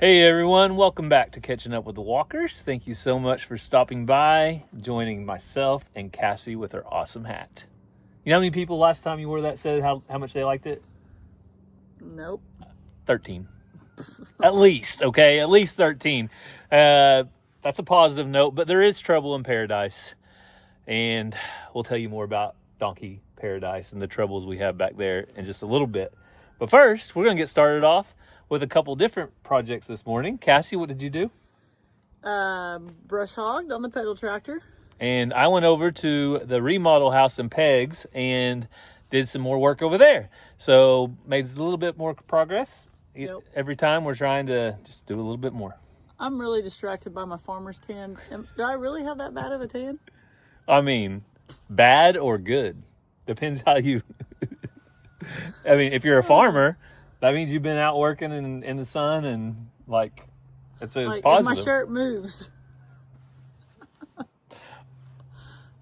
Hey everyone, welcome back to Catching Up with the Walkers. Thank you so much for stopping by, joining myself and Cassie with her awesome hat. You know how many people last time you wore that said how much they liked it? Nope. 13. At least, okay? At least 13. That's a positive note, but there is trouble in paradise. And we'll tell you more about Donkey Paradise and the troubles we have back there in just a little bit. But first, we're going to get started off with a couple different projects this morning. Cassie, what did you do? Brush hogged on the pedal tractor. And I went over to the remodel house in Pegs and did some more work over there. So made a little bit more progress. Yep. Every time we're trying to just do a little bit more. I'm really distracted by my farmer's tan. Do I really have that bad of a tan? I mean, bad or good. Depends how you... I mean, if you're a farmer, that means you've been out working in the sun and, like, it's a positive. And my shirt moves.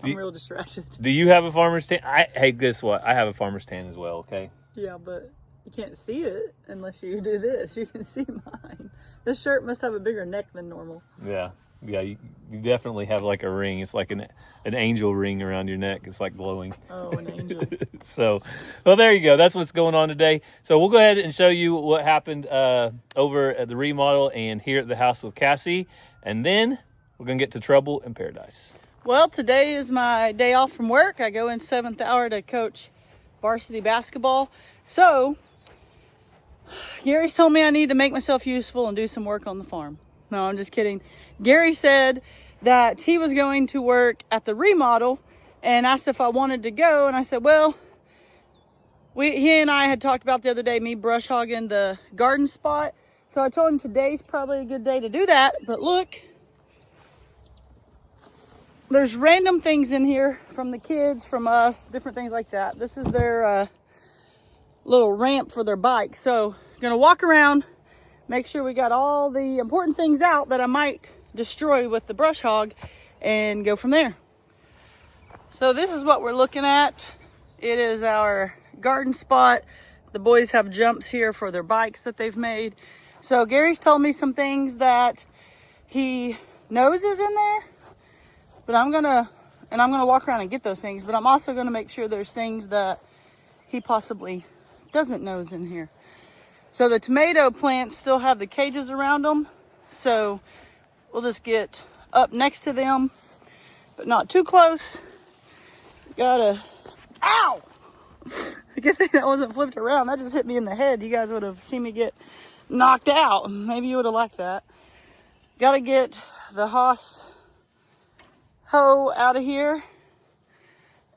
I'm real distracted. Do you have a farmer's tan? Hey, guess what? I have a farmer's tan as well, okay? Yeah, but you can't see it unless you do this. You can see mine. This shirt must have a bigger neck than normal. Yeah. Yeah, you definitely have like a ring. It's like an angel ring around your neck. It's like glowing. Oh, an angel. So, well, there you go. That's what's going on today. So we'll go ahead and show you what happened over at the remodel and here at the house with Cassie. And then we're going to get to trouble in paradise. Well, today is my day off from work. I go in 7th hour to coach varsity basketball. So, Gary's told me I need to make myself useful and do some work on the farm. No, I'm just kidding. Gary said that he was going to work at the remodel and asked if I wanted to go. And I said, well, he and I had talked about the other day, me brush hogging the garden spot. So I told him today's probably a good day to do that. But look, there's random things in here from the kids, from us, different things like that. This is their little ramp for their bike. So I'm going to walk around, make sure we got all the important things out that I might destroy with the brush hog and go from there. So this is what we're looking at. It is our garden spot. The boys have jumps here for their bikes that they've made. So Gary's told me some things that he knows is in there, but I'm gonna walk around and get those things, but I'm also gonna make sure there's things that he possibly doesn't know is in here. So the tomato plants still have the cages around them. So we'll just get up next to them, but not too close. Ow! Good thing that wasn't flipped around. That just hit me in the head. You guys would have seen me get knocked out. Maybe you would have liked that. Gotta get the Haas hoe out of here.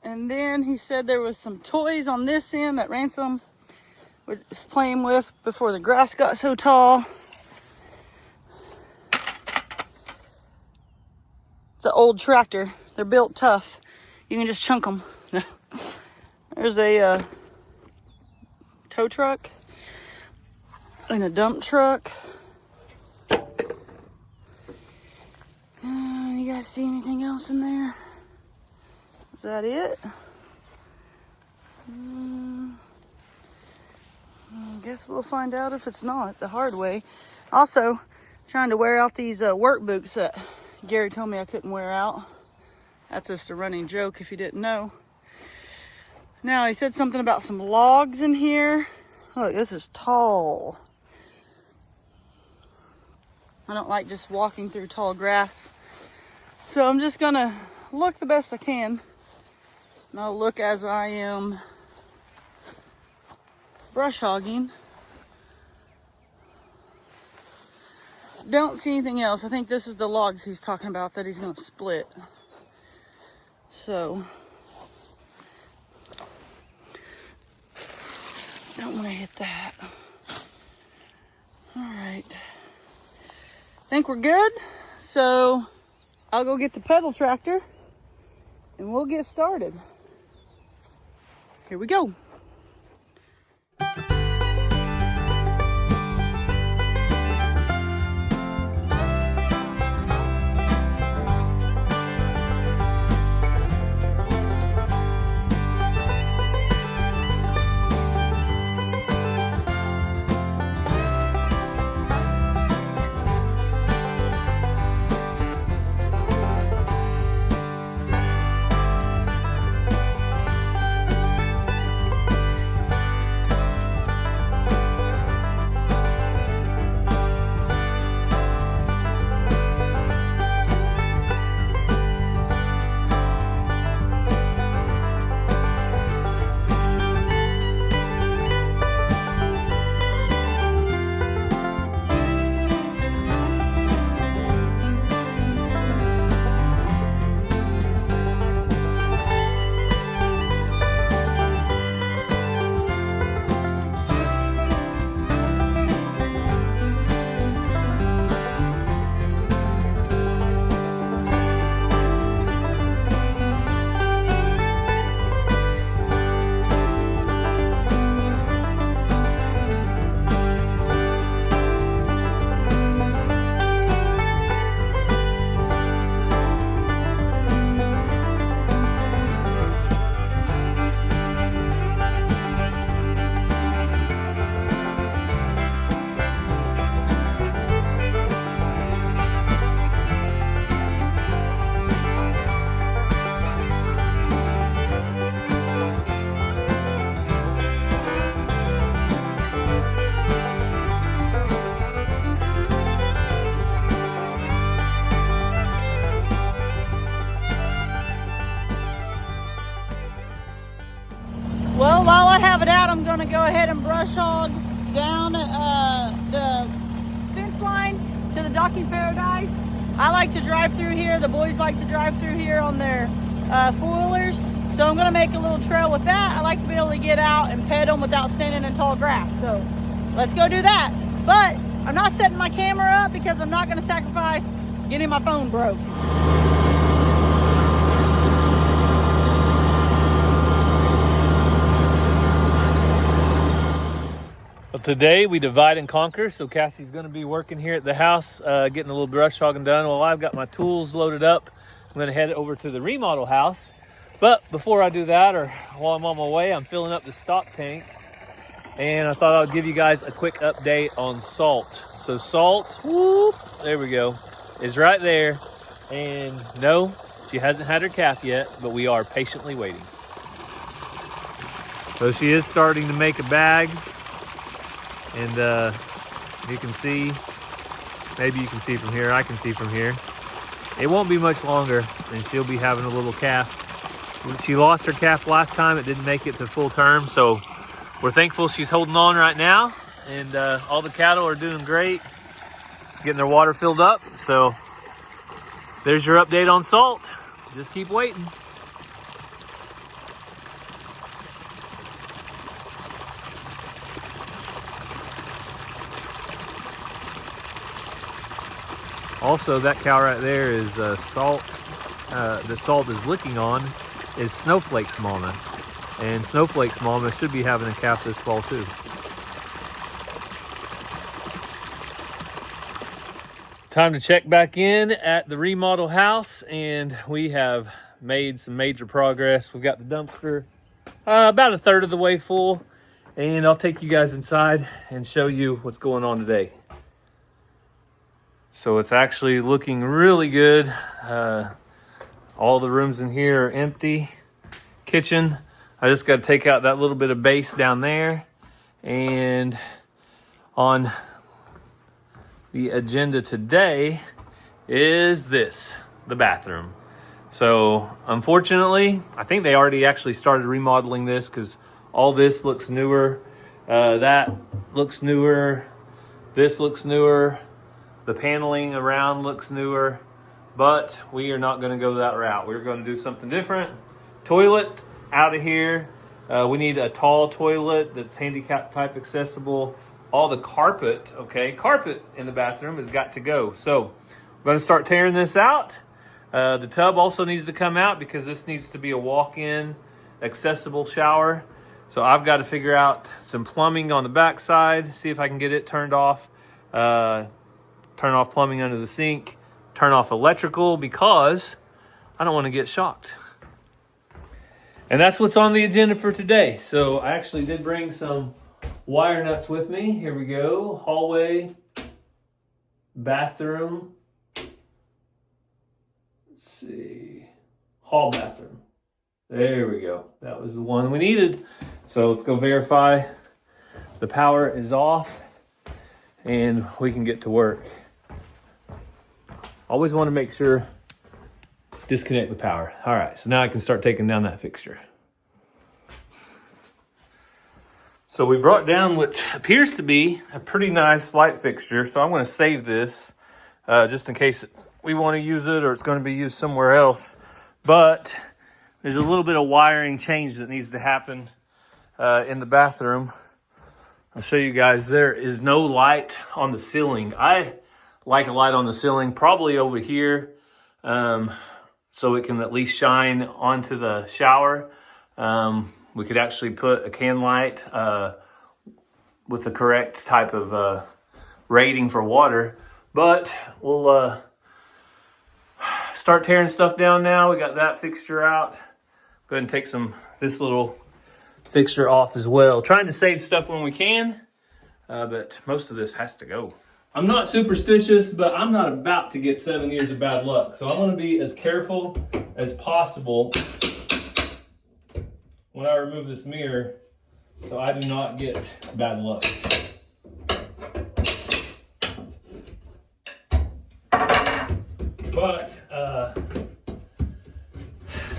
And then he said there was some toys on this end that Ransom was playing with before the grass got so tall. It's an old tractor. They're built tough. You can just chunk them. There's a tow truck and a dump truck. You guys see anything else in there? Is that it? I guess we'll find out if it's not the hard way. Also, trying to wear out these work boots that Gary told me I couldn't wear out. That's just a running joke if you didn't know. Now, he said something about some logs in here. Look, this is tall. I don't like just walking through tall grass. So I'm just gonna look the best I can. And I'll look as I am brush hogging. Don't see anything else. I think this is the logs he's talking about that he's going to split. So, don't want to hit that. All right. Think we're good. So, I'll go get the pedal tractor and we'll get started. Here we go. I'm gonna go ahead and brush hog down the fence line to the docking paradise. I like to drive through here. The boys like to drive through here on their four-wheelers. So I'm gonna make a little trail with that. I like to be able to get out and pet them without standing in tall grass. So let's go do that. But I'm not setting my camera up because I'm not gonna sacrifice getting my phone broke. Well, today we divide and conquer. So Cassie's gonna be working here at the house, getting a little brush hogging done. Well, I've got my tools loaded up. I'm gonna head over to the remodel house. But before I do that, or while I'm on my way, I'm filling up the stock tank. And I thought I would give you guys a quick update on Salt. So Salt, whoop, there we go, is right there. And no, she hasn't had her calf yet, but we are patiently waiting. So she is starting to make a bag. And you can see, maybe you can see from here, I can see from here. It won't be much longer and she'll be having a little calf. She lost her calf last time. It didn't make it to full term. So we're thankful she's holding on right now. And all the cattle are doing great, getting their water filled up. So there's your update on Salt. Just keep waiting. Also, that cow right there is Salt. The Salt is licking on is Snowflake's mama. And Snowflake's mama should be having a calf this fall too. Time to check back in at the remodel house, and we have made some major progress. We've got the dumpster about a third of the way full, and I'll take you guys inside and show you what's going on today. So it's actually looking really good. All the rooms in here are empty. Kitchen, I just got to take out that little bit of base down there. And on the agenda today is this, the bathroom. So unfortunately, I think they already actually started remodeling this because all this looks newer. That looks newer. This looks newer. The paneling around looks newer, but we are not going to go that route. We're going to do something different. Toilet out of here. We need a tall toilet that's handicap type accessible. All the carpet, carpet in the bathroom has got to go. So we're going to start tearing this out. The tub also needs to come out because this needs to be a walk-in accessible shower. So I've got to figure out some plumbing on the backside, see if I can get it turned off. Turn off plumbing under the sink, turn off electrical because I don't want to get shocked. And that's what's on the agenda for today. So I actually did bring some wire nuts with me. Here we go. Hallway, bathroom. Let's see. Hall bathroom. There we go. That was the one we needed. So let's go verify the power is off and we can get to work. Always want to make sure, disconnect the power. All right, so now I can start taking down that fixture. So we brought down what appears to be a pretty nice light fixture. So I'm going to save this just in case we want to use it or it's going to be used somewhere else. But there's a little bit of wiring change that needs to happen in the bathroom. I'll show you guys. There is no light on the ceiling. I like a light on the ceiling, probably over here, so it can at least shine onto the shower. We could actually put a can light with the correct type of rating for water, but we'll start tearing stuff down now. We got that fixture out. Go ahead and take this little fixture off as well. Trying to save stuff when we can, but most of this has to go. I'm not superstitious, but I'm not about to get 7 years of bad luck. So I want to be as careful as possible when I remove this mirror so I do not get bad luck. But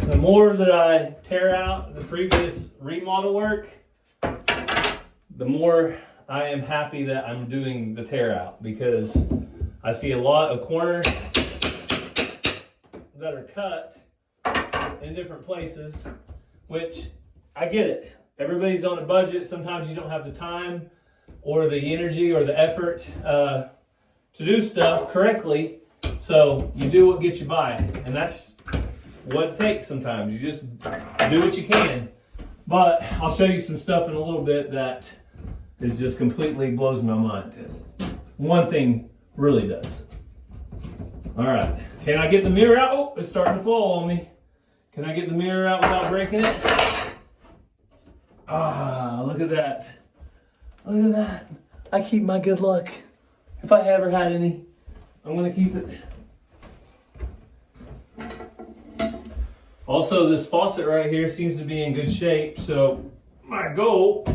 the more that I tear out the previous remodel work, the more I am happy that I'm doing the tear out, because I see a lot of corners that are cut in different places, which I get it. Everybody's on a budget. Sometimes you don't have the time or the energy or the effort to do stuff correctly. So you do what gets you by. And that's what it takes sometimes. You just do what you can. But I'll show you some stuff in a little bit that is just completely blows my mind. One thing really does. All right. Can I get the mirror out? Oh, it's starting to fall on me. Can I get the mirror out without breaking it? Ah, look at that. Look at that. I keep my good luck. If I ever had any, I'm going to keep it. Also, this faucet right here seems to be in good shape. So my goal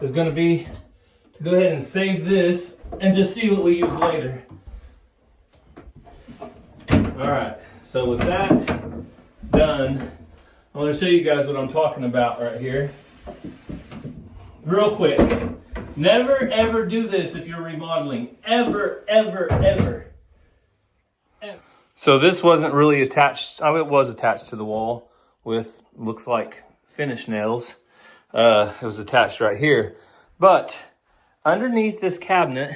is going to be to go ahead and save this and just see what we use later. All right. So with that done, I want to show you guys what I'm talking about right here. Real quick. Never ever do this if you're remodeling. Ever, ever, ever. So this wasn't really attached. Oh, it was attached to the wall with, looks like, finish nails. It was attached right here. But underneath this cabinet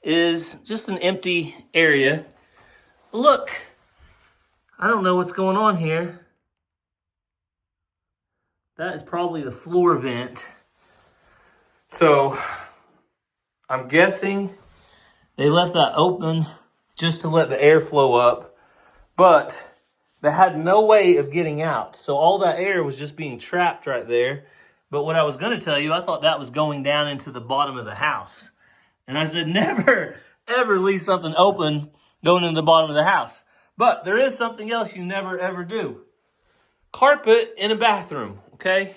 is just an empty area. Look. I don't know what's going on here. That is probably the floor vent. So I'm guessing they left that open just to let the air flow up, but they had no way of getting out. So all that air was just being trapped right there. But what I was going to tell you, I thought that was going down into the bottom of the house. And I said, never, ever leave something open going into the bottom of the house. But there is something else you never, ever do. Carpet in a bathroom, okay?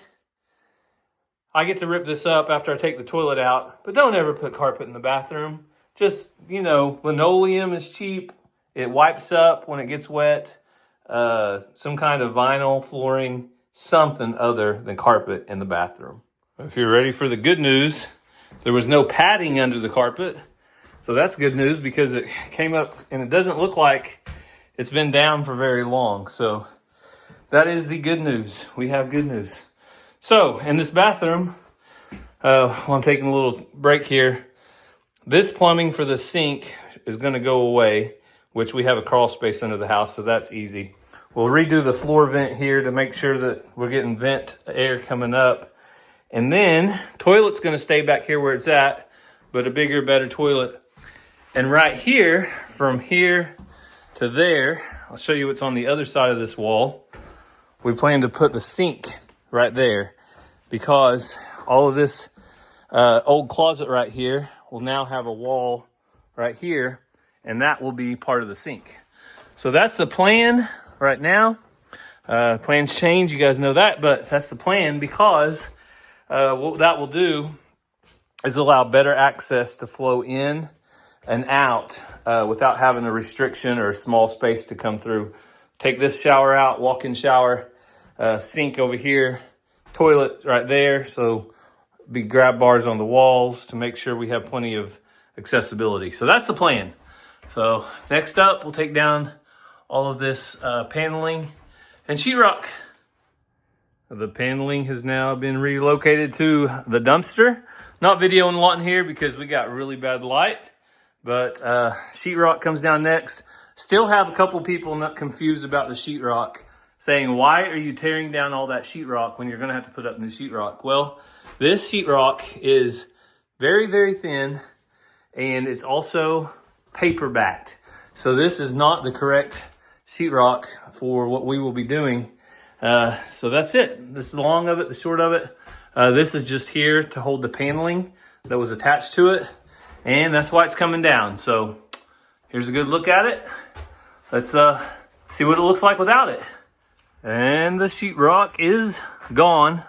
I get to rip this up after I take the toilet out, but don't ever put carpet in the bathroom. Just, you know, linoleum is cheap. It wipes up when it gets wet. Some kind of vinyl flooring, something other than carpet in the bathroom. If you're ready for the good news, there was no padding under the carpet. So that's good news because it came up and it doesn't look like it's been down for very long. So that is the good news. We have good news. So in this bathroom, while I'm taking a little break here, this plumbing for the sink is going to go away, which we have a crawl space under the house, so that's easy. We'll redo the floor vent here to make sure that we're getting vent air coming up. And then toilet's going to stay back here where it's at, but a bigger, better toilet. And right here, from here to there, I'll show you what's on the other side of this wall. We plan to put the sink right there because all of this old closet right here will now have a wall right here, and that will be part of the sink. So that's the plan right now. Plans change, you guys know that, but that's the plan because what that will do is allow better access to flow in and out without having a restriction or a small space to come through. Take this shower out, walk-in shower, sink over here, toilet right there. So be grab bars on the walls to make sure we have plenty of accessibility. So that's the plan. So next up, we'll take down all of this paneling and sheetrock. The paneling has now been relocated to the dumpster. Not videoing a lot in here because we got really bad light, but sheetrock comes down next. Still have a couple people not confused about the sheetrock, saying, why are you tearing down all that sheetrock when you're gonna have to put up new sheetrock? Well, this sheetrock is very, very thin, and it's also paper backed. So this is not the correct sheetrock for what we will be doing. So that's it. This is the long of it, the short of it. This is just here to hold the paneling that was attached to it, and that's why it's coming down. So here's a good look at it. Let's see what it looks like without it. And the sheetrock is gone,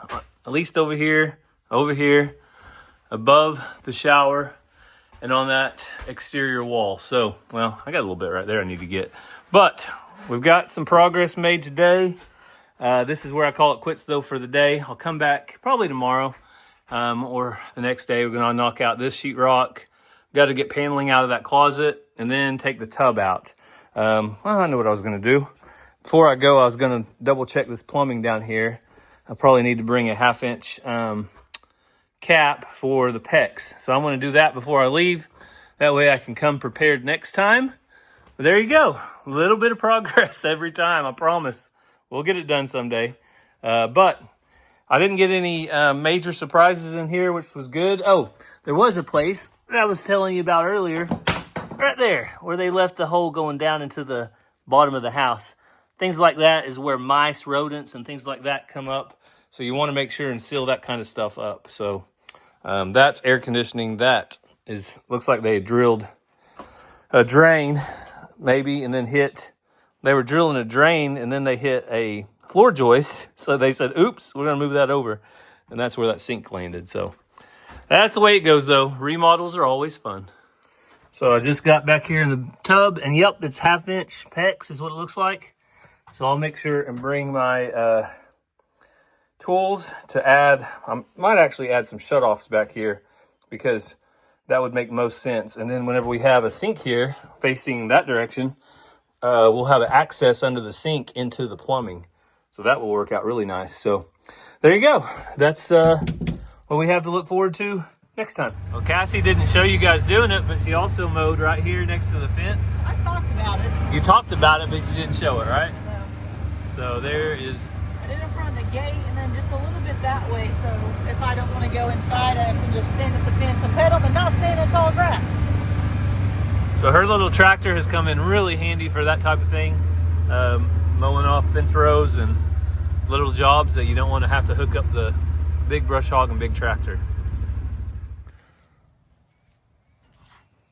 at least over here, above the shower, and on that exterior wall. So, well, I got a little bit right there I need to get. But we've got some progress made today. This is where I call it quits, though, for the day. I'll come back probably tomorrow or the next day we're gonna knock out this sheetrock. Got to get paneling out of that closet and then take the tub out. Well, I know what I was gonna do. Before I go, I was gonna double check this plumbing down here. I probably need to bring a 1/2 inch cap for the PEX. So I'm gonna do that before I leave. That way I can come prepared next time. But there you go. A little bit of progress every time, I promise. We'll get it done someday. But I didn't get any major surprises in here, which was good. Oh, there was a place that I was telling you about earlier, right there, where they left the hole going down into the bottom of the house. Things like that is where mice, rodents, and things like that come up. So you want to make sure and seal that kind of stuff up. So that's air conditioning. That looks like they drilled a drain, maybe, and then they were drilling a drain, and then they hit a floor joist. So they said, oops, we're going to move that over. And that's where that sink landed. So that's the way it goes, though. Remodels are always fun. So I just got back here in the tub, and yep, it's 1/2 inch PEX is what it looks like. So I'll make sure and bring my tools to add. I might actually add some shutoffs back here because that would make most sense. And then whenever we have a sink here facing that direction, we'll have access under the sink into the plumbing. So that will work out really nice. So there you go. That's what we have to look forward to next time. Well, Cassie didn't show you guys doing it, but she also mowed right here next to the fence. I talked about it. You talked about it, but you didn't show it, right? No. So there is. I did it in front of the gate and then just a little bit that way. So if I don't want to go inside, I can just stand at the fence and pedal, but not stand in tall grass. So her little tractor has come in really handy for that type of thing. Mowing off fence rows and little jobs that you don't want to have to hook up the big brush hog and big tractor.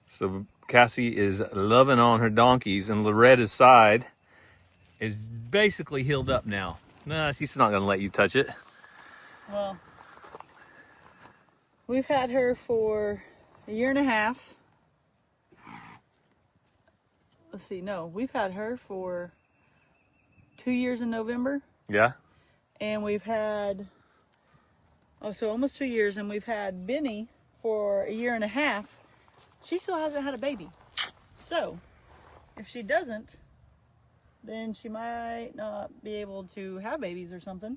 So Cassie is loving on her donkeys, and Loretta's side is basically healed up now. No, she's not going to let you touch it. Well, we've had her for 1.5 years. Let's see, no, we've had her for 2 years in November. Yeah. And we've had, so almost 2 years, and we've had Benny for 1.5 years. She still hasn't had a baby. So, if she doesn't, then she might not be able to have babies or something.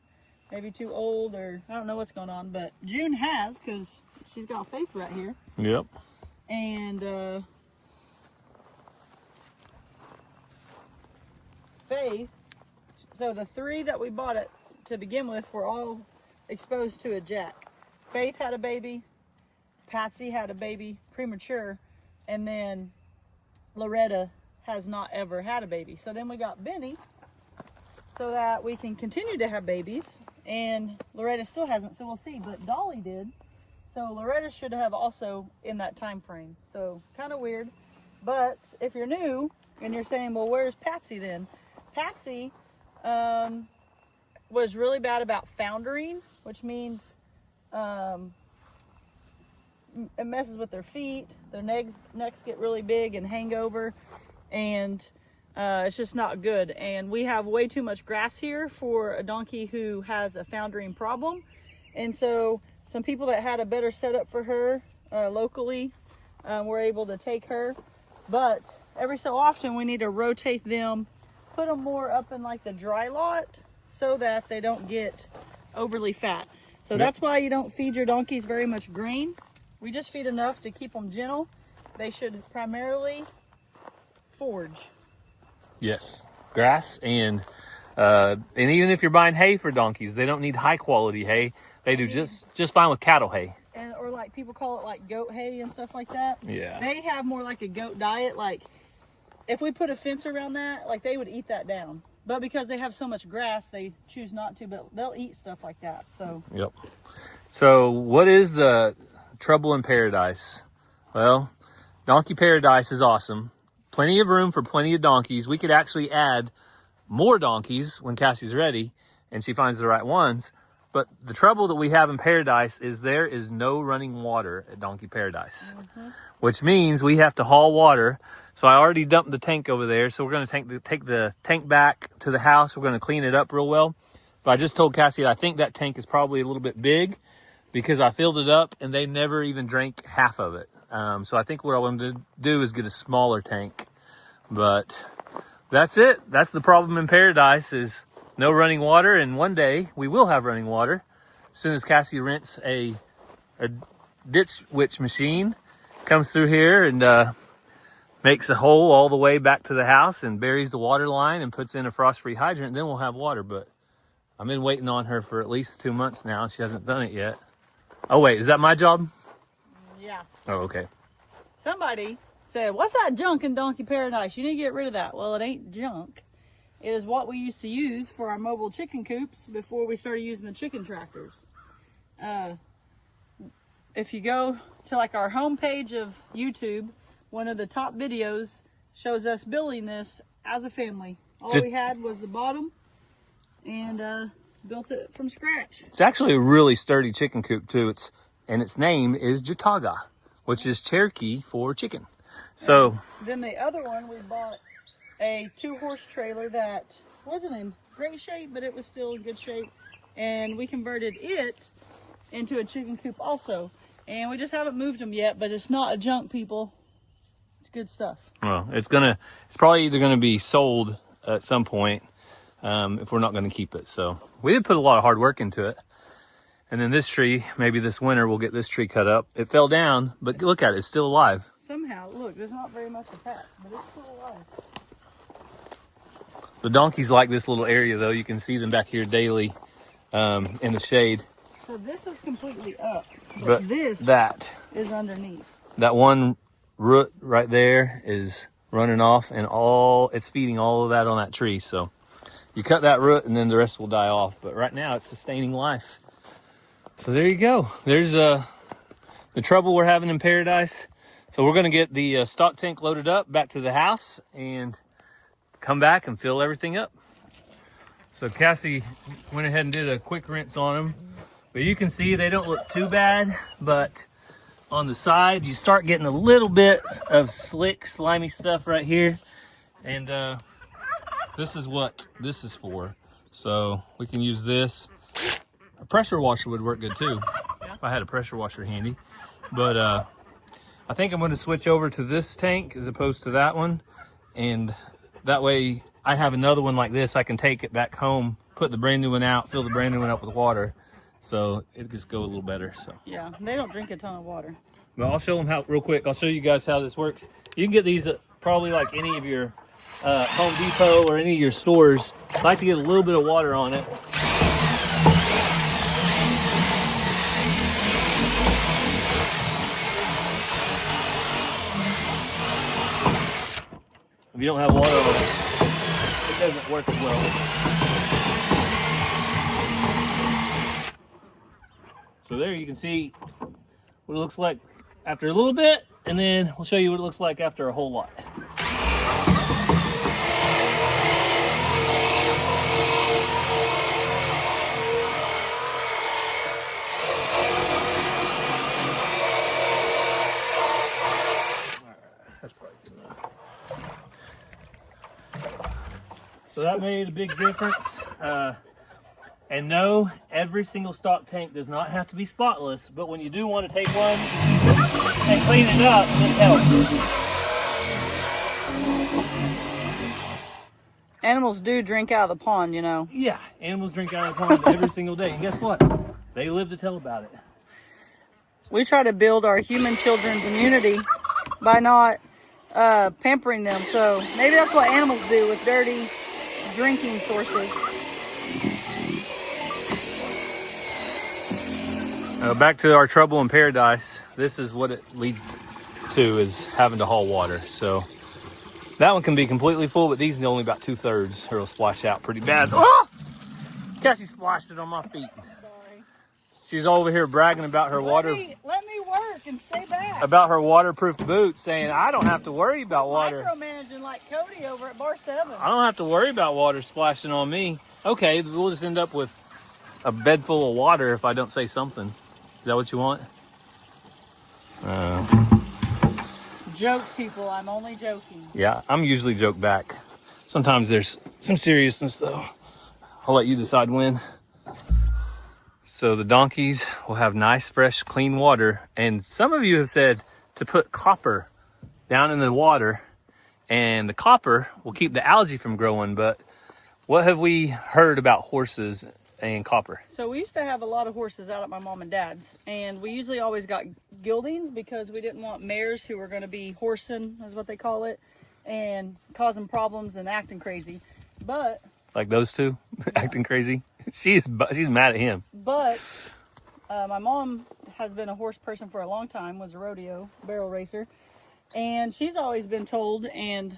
Maybe too old, or I don't know what's going on. But June has, because she's got Faith right here. Yep. And Faith, so the 3 that we bought it to begin with were all exposed to a jack. Faith had a baby, Patsy had a baby premature, and then Loretta has not ever had a baby. So then we got Benny so that we can continue to have babies, and Loretta still hasn't, so we'll see. But Dolly did, so Loretta should have also in that time frame. So kind of weird. But if you're new and you're saying, well, where's Patsy then? Patsy was really bad about foundering, which means it messes with their feet. Their necks get really big and hang over, and it's just not good. And we have way too much grass here for a donkey who has a foundering problem. And so some people that had a better setup for her locally were able to take her. But every so often we need to rotate them, put them more up in like the dry lot so that they don't get overly fat. So that's why you don't feed your donkeys very much grain. We just feed enough to keep them gentle. They should primarily forage. Yes, grass, and even if you're buying hay for donkeys, they don't need high quality hay. They do just fine with cattle hay. And or like people call it like goat hay and stuff like that. Yeah. They have more like a goat diet. Like if we put a fence around that, like they would eat that down. But because they have so much grass, they choose not to, but they'll eat stuff like that. So. Yep. So what is the trouble in paradise? Well, donkey paradise is awesome. Plenty of room for plenty of donkeys. We could actually add more donkeys when Cassie's ready and she finds the right ones. But the trouble that we have in paradise is there is no running water at Donkey Paradise, which means we have to haul water. So I already dumped the tank over there. So we're going to take the tank back to the house. We're going to clean it up real well. But I just told Cassie I think that tank is probably a little bit big. because I filled it up and they never even drank half of it. So I think what I want to do is get a smaller tank. But that's it. That's the problem in paradise, is no running water. And one day we will have running water as soon as Cassie rents a ditch witch machine, comes through here and makes a hole all the way back to the house and buries the water line and puts in a frost-free hydrant. Then we'll have water. But I've been waiting on her for at least 2 months now, and she hasn't done it yet. Oh wait, is that my job? Yeah. Oh, okay. Somebody said, "What's that junk in Donkey Paradise? You need to get rid of that." Well, it ain't junk. It is what we used to use for our mobile chicken coops before we started using the chicken tractors. If you go to like our homepage of YouTube, one of the top videos shows us building this as a family. All we had was the bottom and built it from scratch. It's actually a really sturdy chicken coop too. Its name is Jataga, which is Cherokee for chicken. So and then the other one, we bought a 2-horse trailer that wasn't in great shape, but it was still in good shape. And we converted it into a chicken coop also. And we just haven't moved them yet, but it's not a junk, people. It's good stuff. Well, it's probably either gonna be sold at some point if we're not gonna keep it. So we did put a lot of hard work into it. And then this tree, maybe this winter we'll get this tree cut up. It fell down, but look at it, it's still alive. Somehow, look, there's not very much attached, but it's still alive. The donkeys like this little area though. You can see them back here daily in the shade. So this is completely up, but this is underneath. That one root right there is running off, and it's feeding all of that on that tree. So you cut that root and then the rest will die off. But right now it's sustaining life. So there you go. There's the trouble we're having in paradise. So we're gonna get the stock tank loaded up back to the house and come back and fill everything up. So Cassie went ahead and did a quick rinse on them. But you can see they don't look too bad, but on the sides you start getting a little bit of slick, slimy stuff right here. And this is what this is for. So we can use this. A pressure washer would work good too, if I had a pressure washer handy. But I think I'm going to switch over to this tank as opposed to that one. And that way I have another one like this. I can take it back home, put the brand new one out, fill the brand new one up with water. So it just go a little better. So yeah, they don't drink a ton of water. But I'll show them how real quick. I'll show you guys how this works. You can get these at probably like any of your Home Depot or any of your stores. I like to get a little bit of water on it. If you don't have water on it, it doesn't work as well. So there you can see what it looks like after a little bit, and then we'll show you what it looks like after a whole lot. That's probably good enough. So that made a big difference. And no, every single stock tank does not have to be spotless, but when you do want to take one and clean it up, this helps. Animals do drink out of the pond, you know. Yeah, animals drink out of the pond every single day. And guess what? They live to tell about it. We try to build our human children's immunity by not pampering them. So maybe that's what animals do with dirty drinking sources. Back to our trouble in paradise. This is what it leads to, is having to haul water. So that one can be completely full, but these are only about 2/3 or it'll splash out pretty bad. Oh! Cassie splashed it on my feet. Sorry. She's over here bragging about her Let me work and stay back. about her waterproof boots, saying I don't have to worry about water. Micromanaging like Cody over at Bar 7. I don't have to worry about water splashing on me. Okay, we'll just end up with a bed full of water if I don't say something. Is that what you want? Jokes, people. I'm only joking. Yeah, I'm usually joke back. Sometimes there's some seriousness though. I'll let you decide when. So the donkeys will have nice, fresh, clean water. And some of you have said to put copper down in the water, and the copper will keep the algae from growing. But what have we heard about horses and copper? So we used to have a lot of horses out at my mom and dad's, and we usually always got geldings because we didn't want mares who were going to be horsing, is what they call it, and causing problems and acting crazy. But Like those two, acting crazy. She's mad at him. But my mom has been a horse person for a long time, was a rodeo barrel racer. And she's always been told and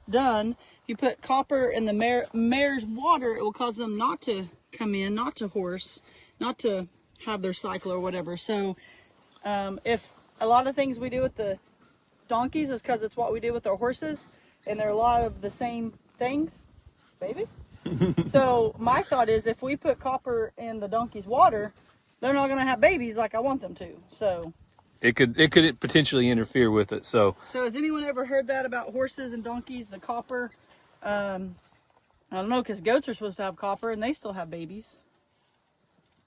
done, if you put copper in the mare's water, it will cause them not to come in, not to horse, not to have their cycle or whatever. So if a lot of things we do with the donkeys is because it's what we do with our horses, and they're a lot of the same things, baby. So my thought is, if we put copper in the donkey's water, they're not going to have babies like I want them to. So it could potentially interfere with it. So has anyone ever heard that about horses and donkeys, the copper? I don't know, because goats are supposed to have copper and they still have babies.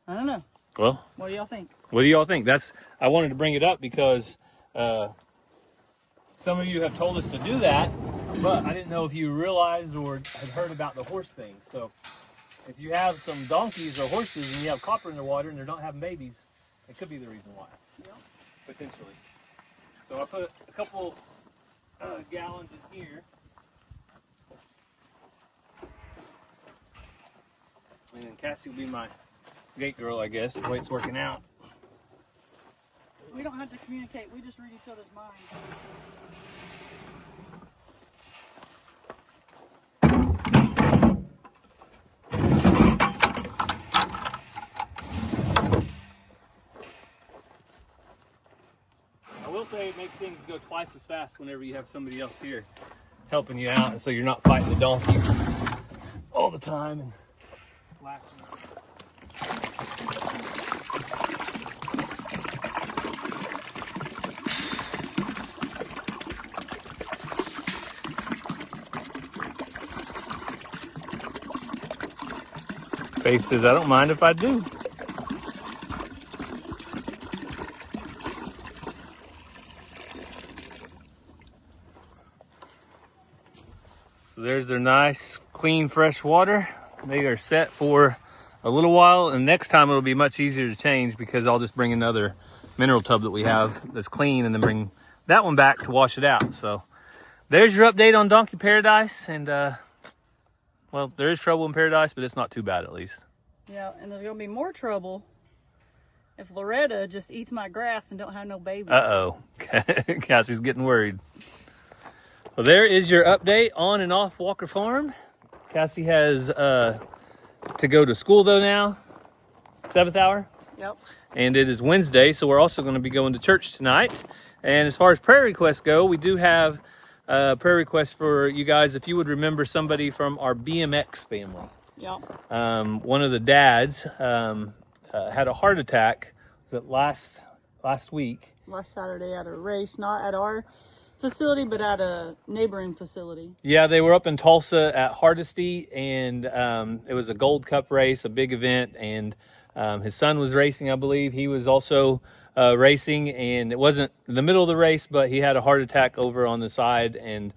I don't know. Well, what do y'all think? What do y'all think? I wanted to bring it up because some of you have told us to do that, but I didn't know if you realized or had heard about the horse thing. So if you have some donkeys or horses and you have copper in their water and they're not having babies, it could be the reason why. Yeah. Potentially. So I put a couple gallons in here. And then Cassie will be my gate girl, I guess, the way it's working out. We don't have to communicate, we just read each other's minds. I will say it makes things go twice as fast whenever you have somebody else here helping you out, and so you're not fighting the donkeys all the time and laughing. Faith says, I don't mind if I do. So there's their nice, clean, fresh water. They are set for a little while, and next time it'll be much easier to change because I'll just bring another mineral tub that we have that's clean and then bring that one back to wash it out. So there's your update on Donkey Paradise, and well, there is trouble in paradise, but it's not too bad at least. Yeah, and there's going to be more trouble if Loretta just eats my grass and don't have no babies. Uh-oh. Cassie's getting worried. Well, there is your update on and off Walker Farm. Cassie has to go to school, though, now. 7th hour. Yep. And it is Wednesday, so we're also going to be going to church tonight. And as far as prayer requests go, we do have a prayer request for you guys. If you would remember somebody from our BMX family. Yep. One of the dads had a heart attack. Was it last week? Last Saturday at a race, not at our facility, but at a neighboring facility. Yeah, they were up in Tulsa at Hardesty, and it was a Gold Cup race, a big event, and his son was racing, I believe. He was also racing, and it wasn't in the middle of the race, but he had a heart attack over on the side, and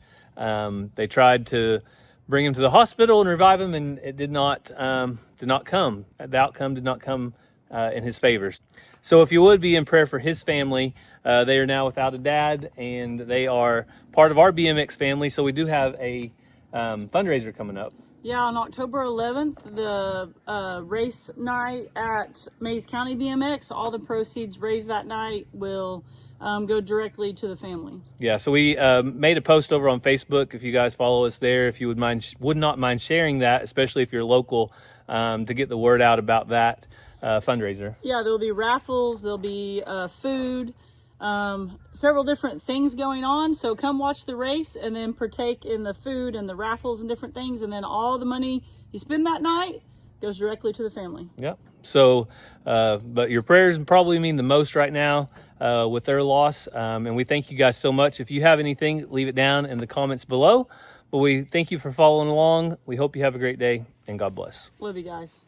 they tried to bring him to the hospital and revive him, and it did not come. The outcome did not come in his favor. So if you would be in prayer for his family, they are now without a dad, and they are part of our BMX family. So we do have a fundraiser coming up. Yeah, on October 11th, the race night at Mays County BMX, all the proceeds raised that night will go directly to the family. Yeah, so we made a post over on Facebook. If you guys follow us there, if you would not mind sharing that, especially if you're local, to get the word out about that fundraiser. Yeah, there'll be raffles, there'll be food, several different things going on. So come watch the race and then partake in the food and the raffles and different things. And then all the money you spend that night goes directly to the family. Yep. So, but your prayers probably mean the most right now with their loss. And we thank you guys so much. If you have anything, leave it down in the comments below. But we thank you for following along. We hope you have a great day, and God bless. Love you guys.